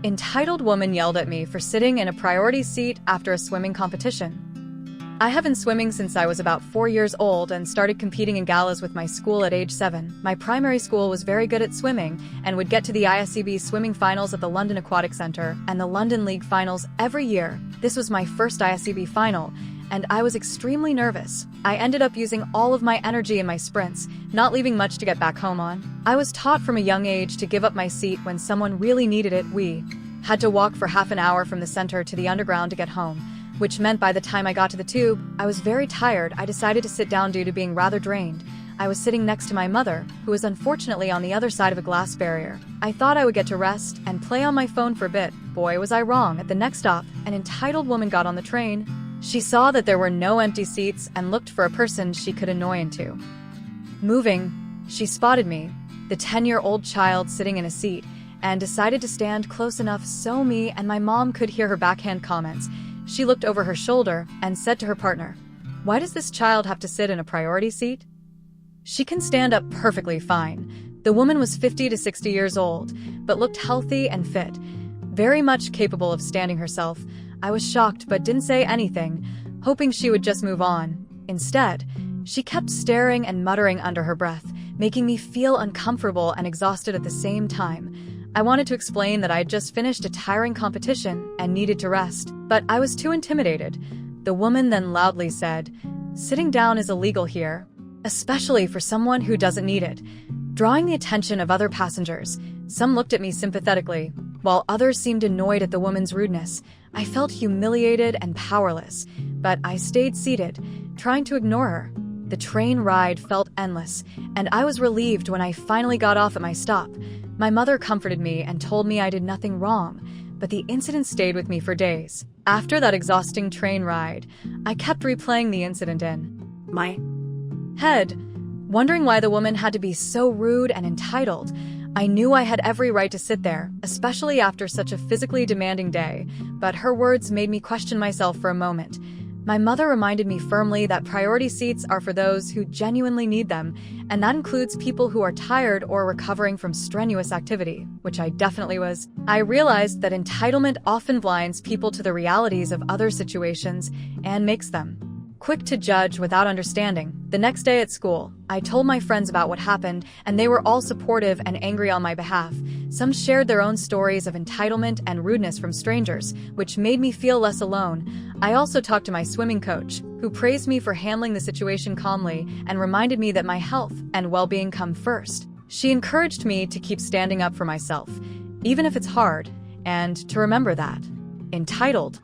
Entitled woman yelled at me for sitting in a priority seat after a swimming competition. I have been swimming since I was about 4 years old and started competing in galas with my school at age 7. My primary school was very good at swimming and would get to the ISCB swimming finals at the London Aquatic Centre and the London League finals every year. This was my first ISCB final, and I was extremely nervous. I ended up using all of my energy in my sprints, not leaving much to get back home on. I was taught from a young age to give up my seat when someone really needed it. We had to walk for half an hour from the center to the underground to get home, which meant by the time I got to the tube, I was very tired. I decided to sit down due to being rather drained. I was sitting next to my mother, who was unfortunately on the other side of a glass barrier. I thought I would get to rest and play on my phone for a bit. Boy, was I wrong. At the next stop, an entitled woman got on the train. She saw that there were no empty seats and looked for a person she could annoy into. Moving, she spotted me, the 10-year-old child sitting in a seat, and decided to stand close enough so me and my mom could hear her backhand comments. She looked over her shoulder and said to her partner, "Why does this child have to sit in a priority seat? She can stand up perfectly fine." The woman was 50 to 60 years old, but looked healthy and fit, very much capable of standing herself. I was shocked but didn't say anything, hoping she would just move on. Instead, she kept staring and muttering under her breath, making me feel uncomfortable and exhausted at the same time. I wanted to explain that I had just finished a tiring competition and needed to rest, but I was too intimidated. The woman then loudly said, "Sitting down is illegal here, especially for someone who doesn't need it," drawing the attention of other passengers. Some looked at me sympathetically, while others seemed annoyed at the woman's rudeness. I felt humiliated and powerless, but I stayed seated, trying to ignore her. The train ride felt endless, and I was relieved when I finally got off at my stop. My mother comforted me and told me I did nothing wrong, but the incident stayed with me for days. After that exhausting train ride, I kept replaying the incident in my head, wondering why the woman had to be so rude and entitled. I knew I had every right to sit there, especially after such a physically demanding day, but her words made me question myself for a moment. My mother reminded me firmly that priority seats are for those who genuinely need them, and that includes people who are tired or recovering from strenuous activity, which I definitely was. I realized that entitlement often blinds people to the realities of other situations and makes them quick to judge without understanding. The next day at school, I told my friends about what happened, and they were all supportive and angry on my behalf. Some shared their own stories of entitlement and rudeness from strangers, which made me feel less alone. I also talked to my swimming coach, who praised me for handling the situation calmly and reminded me that my health and well-being come first. She encouraged me to keep standing up for myself, even if it's hard, and to remember that entitled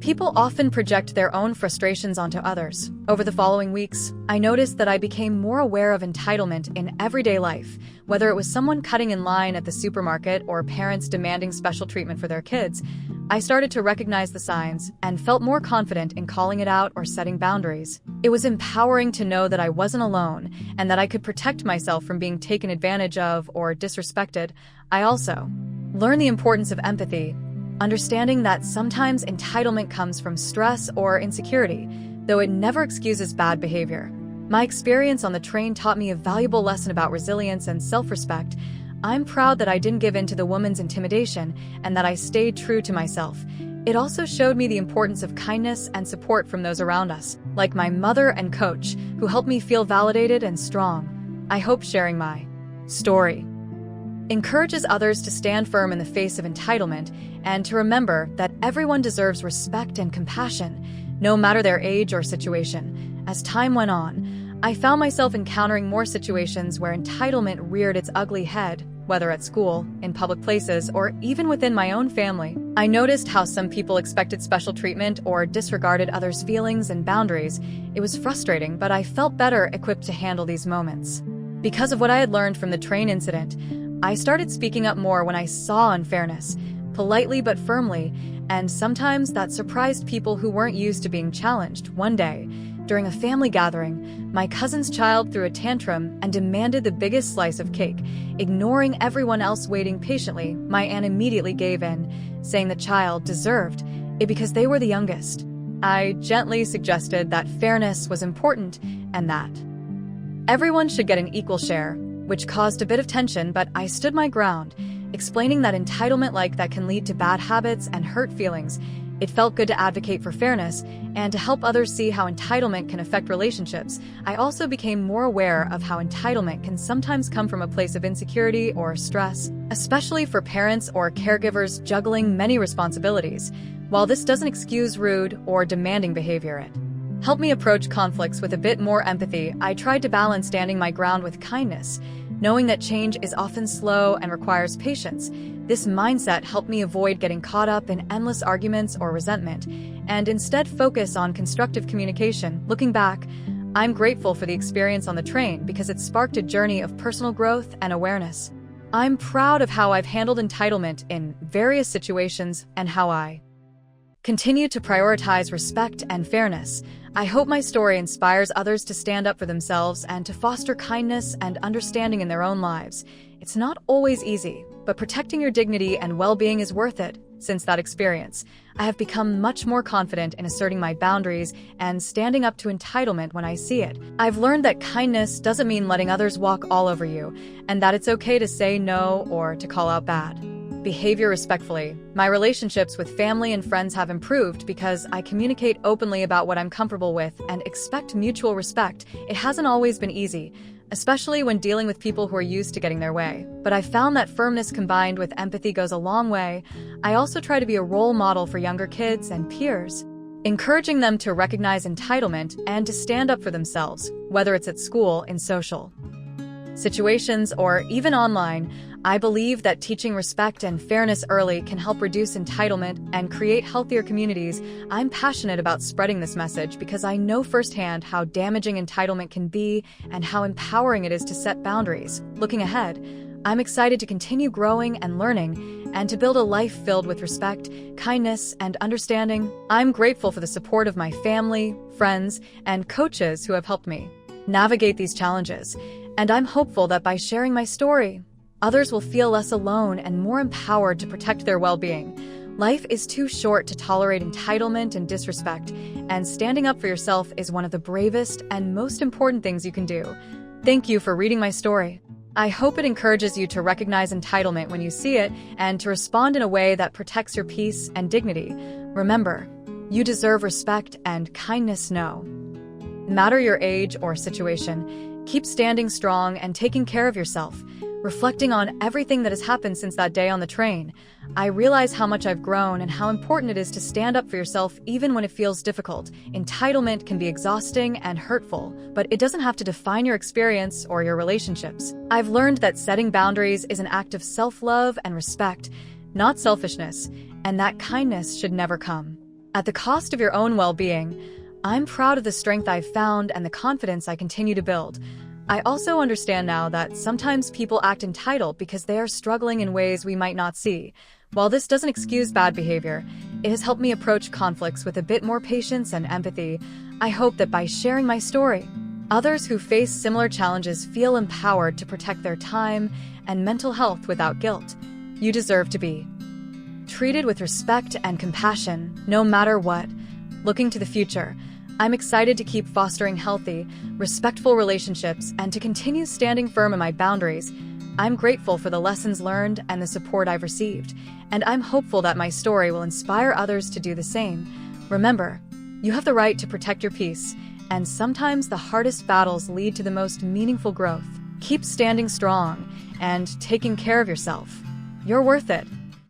people often project their own frustrations onto others. Over the following weeks, I noticed that I became more aware of entitlement in everyday life, whether it was someone cutting in line at the supermarket or parents demanding special treatment for their kids. I started to recognize the signs and felt more confident in calling it out or setting boundaries. It was empowering to know that I wasn't alone and that I could protect myself from being taken advantage of or disrespected. I also learned the importance of empathy, understanding that sometimes entitlement comes from stress or insecurity, though it never excuses bad behavior. My experience on the train taught me a valuable lesson about resilience and self-respect. I'm proud that I didn't give in to the woman's intimidation and that I stayed true to myself. It also showed me the importance of kindness and support from those around us, like my mother and coach, who helped me feel validated and strong. I hope sharing my story encourages others to stand firm in the face of entitlement and to remember that everyone deserves respect and compassion, no matter their age or situation. As time went on, I found myself encountering more situations where entitlement reared its ugly head, whether at school, in public places, or even within my own family. I noticed how some people expected special treatment or disregarded others' feelings and boundaries. It was frustrating, but I felt better equipped to handle these moments. Because of what I had learned from the train incident, I started speaking up more when I saw unfairness, politely but firmly, and sometimes that surprised people who weren't used to being challenged. One day, during a family gathering, my cousin's child threw a tantrum and demanded the biggest slice of cake. Ignoring everyone else waiting patiently, my aunt immediately gave in, saying the child deserved it because they were the youngest. I gently suggested that fairness was important and that everyone should get an equal share, which caused a bit of tension, but I stood my ground. explaining that entitlement like that can lead to bad habits and hurt feelings. It felt good to advocate for fairness and to help others see how entitlement can affect relationships. I also became more aware of how entitlement can sometimes come from a place of insecurity or stress, especially for parents or caregivers juggling many responsibilities. While this doesn't excuse rude or demanding behavior, it helped me approach conflicts with a bit more empathy. I tried to balance standing my ground with kindness, knowing that change is often slow and requires patience. This mindset helped me avoid getting caught up in endless arguments or resentment, and instead focus on constructive communication. Looking back, I'm grateful for the experience on the train because it sparked a journey of personal growth and awareness. I'm proud of how I've handled entitlement in various situations and how I continue to prioritize respect and fairness. I hope my story inspires others to stand up for themselves and to foster kindness and understanding in their own lives. It's not always easy, but protecting your dignity and well-being is worth it. Since that experience, I have become much more confident in asserting my boundaries and standing up to entitlement when I see it. I've learned that kindness doesn't mean letting others walk all over you, and that it's okay to say no or to call out bad behavior respectfully. My relationships with family and friends have improved because I communicate openly about what I'm comfortable with and expect mutual respect. It hasn't always been easy, especially when dealing with people who are used to getting their way. But I've found that firmness combined with empathy goes a long way. I also try to be a role model for younger kids and peers, encouraging them to recognize entitlement and to stand up for themselves, whether it's at school, in social situations, or even online. I believe that teaching respect and fairness early can help reduce entitlement and create healthier communities. I'm passionate about spreading this message because I know firsthand how damaging entitlement can be and how empowering it is to set boundaries. Looking ahead, I'm excited to continue growing and learning and to build a life filled with respect, kindness, and understanding. I'm grateful for the support of my family, friends, and coaches who have helped me navigate these challenges, and I'm hopeful that by sharing my story, others will feel less alone and more empowered to protect their well-being. Life is too short to tolerate entitlement and disrespect, and standing up for yourself is one of the bravest and most important things you can do. Thank you for reading my story. I hope it encourages you to recognize entitlement when you see it and to respond in a way that protects your peace and dignity. Remember, you deserve respect and kindness. No matter your age or situation, keep standing strong and taking care of yourself. Reflecting on everything that has happened since that day on the train, I realize how much I've grown and how important it is to stand up for yourself even when it feels difficult. Entitlement can be exhausting and hurtful, but it doesn't have to define your experience or your relationships. I've learned that setting boundaries is an act of self-love and respect, not selfishness, and that kindness should never come at the cost of your own well-being. I'm proud of the strength I've found and the confidence I continue to build. I also understand now that sometimes people act entitled because they are struggling in ways we might not see. While this doesn't excuse bad behavior, it has helped me approach conflicts with a bit more patience and empathy. I hope that by sharing my story, others who face similar challenges feel empowered to protect their time and mental health without guilt. You deserve to be treated with respect and compassion, no matter what. Looking to the future, I'm excited to keep fostering healthy, respectful relationships and to continue standing firm in my boundaries. I'm grateful for the lessons learned and the support I've received, and I'm hopeful that my story will inspire others to do the same. Remember, you have the right to protect your peace, and sometimes the hardest battles lead to the most meaningful growth. Keep standing strong and taking care of yourself. You're worth it.